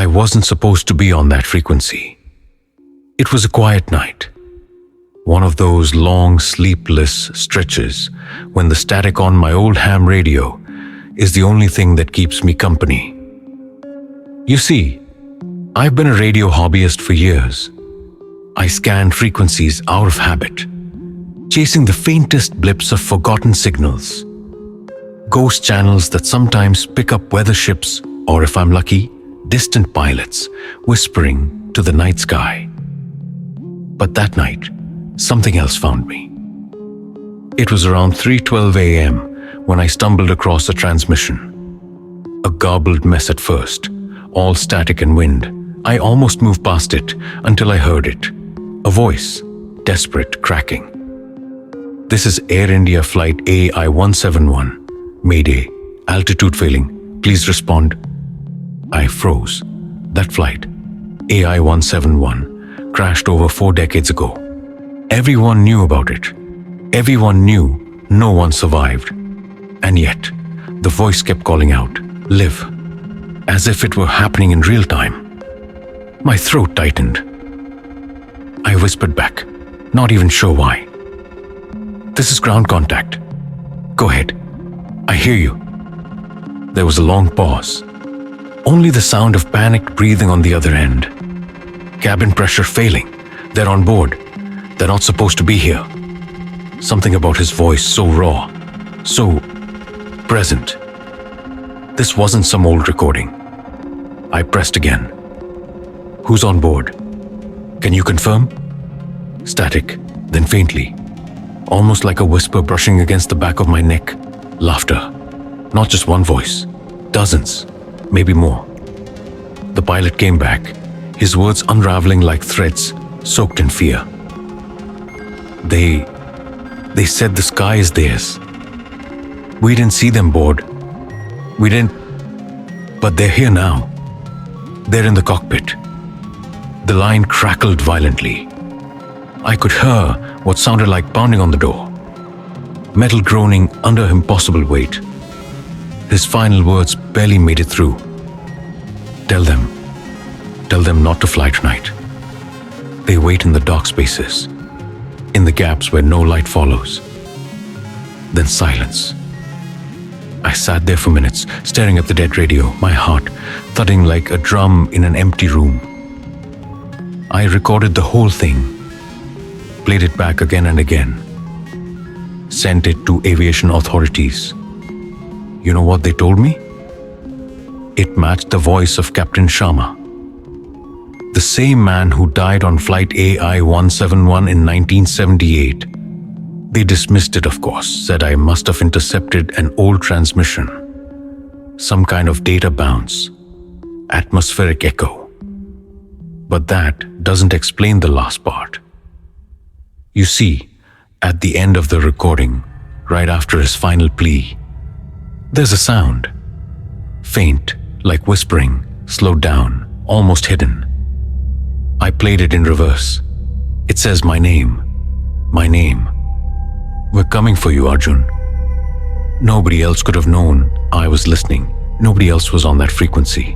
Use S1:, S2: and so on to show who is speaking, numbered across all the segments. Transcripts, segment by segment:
S1: I wasn't supposed to be on that frequency. It was a quiet night. One of those long, sleepless stretches when the static on my old ham radio is the only thing that keeps me company. You see, I've been a radio hobbyist for years. I scan frequencies out of habit, chasing the faintest blips of forgotten signals, ghost channels that sometimes pick up weather ships or, if I'm lucky, distant pilots whispering to the night sky. But that night, something else found me. It was around 3:12 a.m. when I stumbled across a transmission. A garbled mess at first, all static and wind. I almost moved past it until I heard it. A voice, desperate, cracking. "This is Air India flight AI-171. Mayday. Altitude failing. Please respond." I froze. That flight, AI-171, crashed over 4 decades ago. Everyone knew about it. Everyone knew no one survived. And yet, the voice kept calling out, "Live," as if it were happening in real time. My throat tightened. I whispered back, not even sure why. "This is ground contact. Go ahead. I hear you." There was a long pause. Only the sound of panicked breathing on the other end. Cabin pressure failing. They're on board. They're not supposed to be here. Something about his voice so raw, so present. This wasn't some old recording. I pressed again. "Who's on board? Can you confirm?" Static, then faintly, almost like a whisper brushing against the back of my neck. Laughter. Not just one voice. Dozens, maybe more. The pilot came back, his words unraveling like threads, soaked in fear. They said the sky is theirs. We didn't see them board. We didn't, but they're here now. They're in the cockpit. The line crackled violently. I could hear what sounded like pounding on the door. Metal groaning under impossible weight. His final words barely made it through. Tell them not to fly tonight. They wait in the dark spaces, in the gaps where no light follows." Then silence. I sat there for minutes, staring at the dead radio, my heart thudding like a drum in an empty room. I recorded the whole thing, played it back again and again, sent it to aviation authorities. You know what they told me? It matched the voice of Captain Sharma, the same man who died on flight AI-171 in 1978. They dismissed it, of course, said I must have intercepted an old transmission, some kind of data bounce, atmospheric echo. But that doesn't explain the last part. You see, at the end of the recording, right after his final plea, there's a sound. Faint, like whispering, slowed down, almost hidden. I played it in reverse. It says my name. My name. "We're coming for you, Arjun." Nobody else could have known I was listening. Nobody else was on that frequency.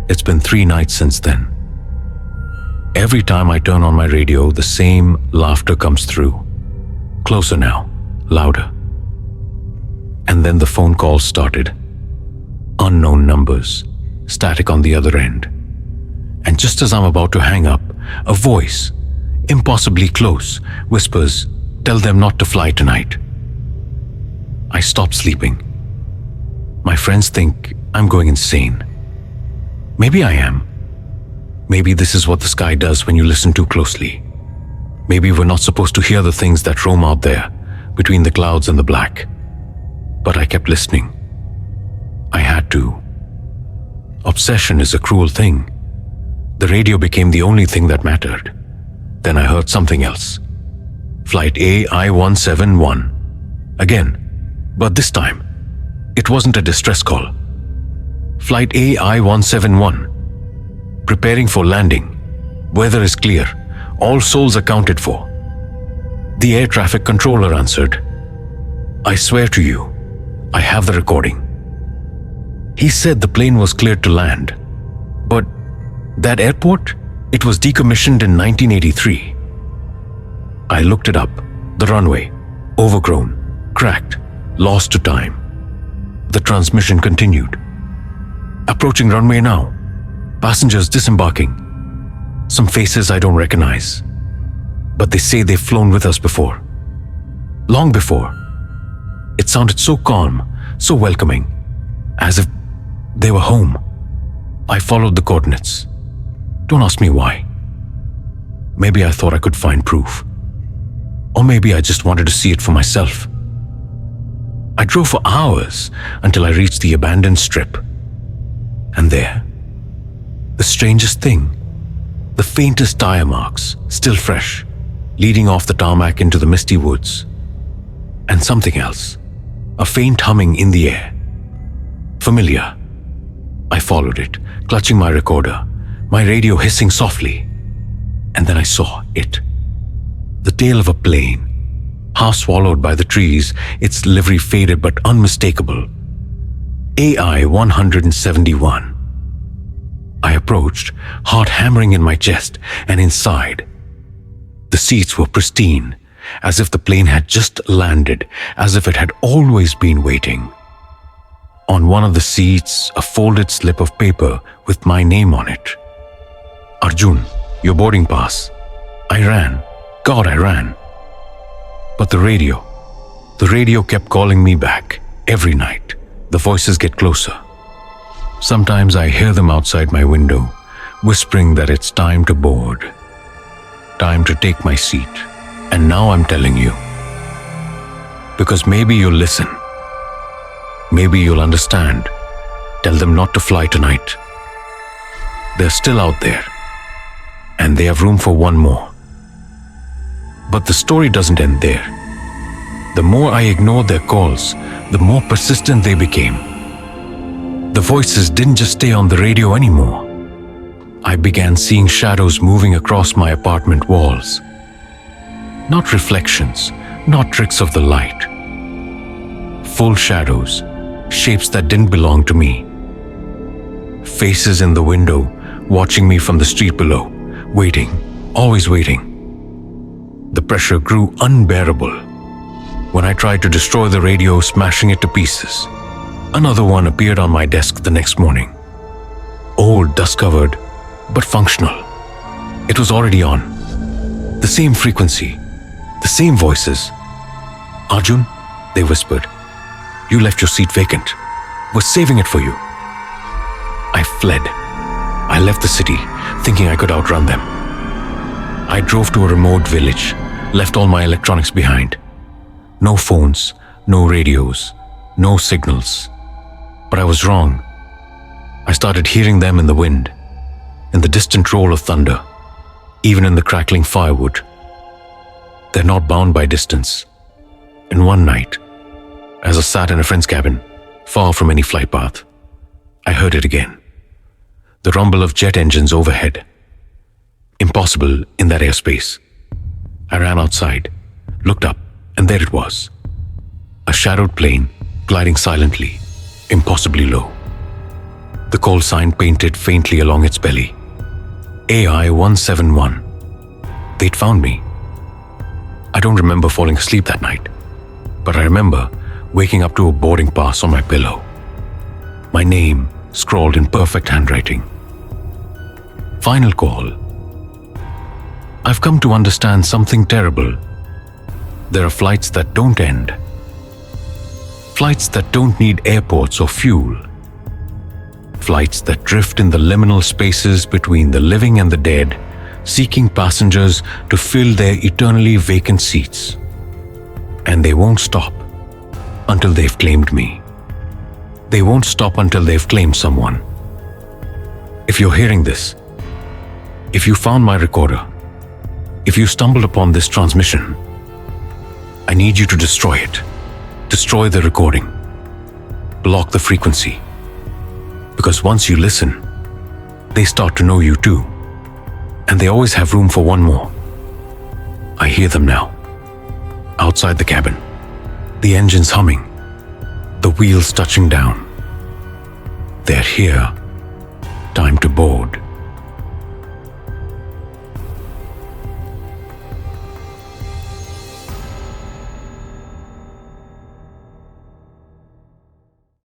S1: It's been 3 nights since then. Every time I turn on my radio, the same laughter comes through. Closer now, louder. And then the phone calls started. Unknown numbers, static on the other end. And just as I'm about to hang up, a voice, impossibly close, whispers, "Tell them not to fly tonight." I stop sleeping. My friends think I'm going insane. Maybe I am. Maybe this is what the sky does when you listen too closely. Maybe we're not supposed to hear the things that roam out there, between the clouds and the black. But I kept listening. I had to. Obsession is a cruel thing. The radio became the only thing that mattered. Then I heard something else. Flight AI-171. Again. But this time, it wasn't a distress call. Flight AI-171. Preparing for landing. Weather is clear. All souls accounted for. The air traffic controller answered. I swear to you, I have the recording. He said the plane was cleared to land. That airport, it was decommissioned in 1983. I looked it up. The runway, overgrown, cracked, lost to time. The transmission continued. Approaching runway now. Passengers disembarking. Some faces I don't recognize. But they say they've flown with us before. Long before. It sounded so calm, so welcoming, as if they were home. I followed the coordinates. Don't ask me why. Maybe I thought I could find proof. Or maybe I just wanted to see it for myself. I drove for hours until I reached the abandoned strip. And there, the strangest thing, the faintest tire marks, still fresh, leading off the tarmac into the misty woods. And something else, a faint humming in the air. Familiar. I followed it, clutching my recorder, my radio hissing softly. And then I saw it. The tail of a plane, half swallowed by the trees, its livery faded but unmistakable. AI 171. I approached, heart hammering in my chest, and inside. The seats were pristine, as if the plane had just landed, as if it had always been waiting. On one of the seats, a folded slip of paper with my name on it. Arjun, your boarding pass. I ran. God, I ran. But the radio kept calling me back every night. The voices get closer. Sometimes I hear them outside my window, whispering that it's time to board, time to take my seat. And now I'm telling you. Because maybe you'll listen. Maybe you'll understand. Tell them not to fly tonight. They're still out there. And they have room for one more. But the story doesn't end there. The more I ignored their calls, the more persistent they became. The voices didn't just stay on the radio anymore. I began seeing shadows moving across my apartment walls. Not reflections, not tricks of the light. Full shadows, shapes that didn't belong to me. Faces in the window, watching me from the street below, waiting, always waiting. The pressure grew unbearable. When I tried to destroy the radio, smashing it to pieces, another one appeared on my desk the next morning. Old, dust-covered, but functional. It was already on. The same frequency, the same voices. Arjun, they whispered, you left your seat vacant. We're saving it for you. I fled. I left the city, thinking I could outrun them. I drove to a remote village, left all my electronics behind. No phones, no radios, no signals. But I was wrong. I started hearing them in the wind, in the distant roll of thunder, even in the crackling firewood. They're not bound by distance. And one night, as I sat in a friend's cabin, far from any flight path, I heard it again. The rumble of jet engines overhead. Impossible in that airspace. I ran outside, looked up, and there it was. A shadowed plane gliding silently, impossibly low. The call sign painted faintly along its belly. AI 171. They'd found me. I don't remember falling asleep that night, but I remember waking up to a boarding pass on my pillow. My name scrawled in perfect handwriting. Final call. I've come to understand something terrible. There are flights that don't end. Flights that don't need airports or fuel. Flights that drift in the liminal spaces between the living and the dead, seeking passengers to fill their eternally vacant seats. And they won't stop until they've claimed me. They won't stop until they've claimed someone. If you're hearing this, if you found my recorder, if you stumbled upon this transmission, I need you to destroy it. Destroy the recording. Block the frequency. Because once you listen, they start to know you too. And they always have room for one more. I hear them now. Outside the cabin. The engines humming. The wheels touching down. They're here. Time to board.